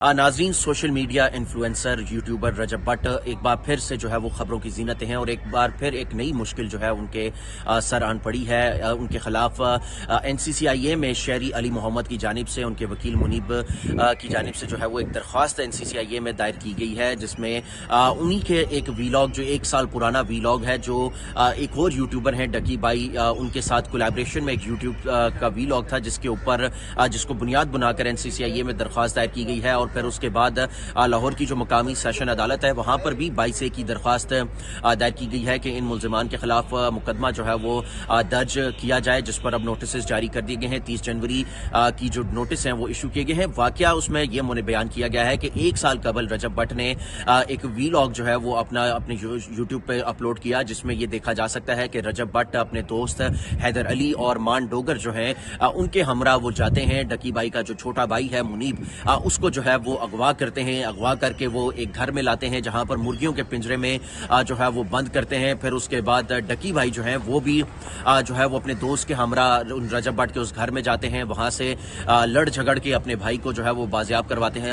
नाजरीन, social media influencer YouTuber रजब भट्ट एक बार फिर से जो है वो खबरों की जीनत हैं और एक बार फिर एक नई मुश्किल जो है उनके सर आन पड़ी है। उनके खिलाफ एनसीसीआईए में शहरी अली मोहम्मद की जानिब से उनके वकील मुनीब की जानिब से जो है वो एक दरख्वास्त एनसीसीआईए में दायर की गई है, जिसमें उन्हीं के एक वीलॉग जो 1 साल पुराना वीलॉग है, जो एक और यूट्यूबर हैं डकी बाई, उनके साथ कोलैबोरेशन में एक यूट्यूब का वीलॉग था जिसके ऊपर जिसको बुनियाद बनाकर एनसीसीआईए में दरख्वास्त दायर की गई है। और फिर उसके बाद लाहौर की जो मकामी सेशन अदालत है वहां पर भी 22 की दरख्वास्त दायर की गई है कि इन मुलजिमान के खिलाफ मुकदमा जो है वो दर्ज किया जाए, जिस पर अब नोटिस जारी कर दिए गए हैं। 30 जनवरी की जो नोटिस हैं वो इशू किए गए हैं। वाकया उसमें यह मुझे बयान किया गया है कि 1 साल कबल रजब भट्ट ने एक वीलॉग जो है वो अपने यूट्यूब पे अपलोड किया, जिसमें यह देखा जा सकता है कि रजब भट्ट अपने दोस्त हैदर अली और मान डोगर जो है उनके हमरा वो जाते हैं। डकी बाई का जो छोटा भाई है मुनीब, उसको जो है वो अगवा करते हैं। अगवा करके वो एक घर में लाते हैं जहां पर मुर्गियों के पिंजरे में जो है वो बंद करते हैं। फिर उसके बाद डकी भाई जो है वो भी जो है वो अपने दोस्त के हमरा रजब भट्ट के उस घर में जाते हैं। वहां से लड़ झगड़ के अपने भाई को जो है वो बाजियाब करवाते हैं।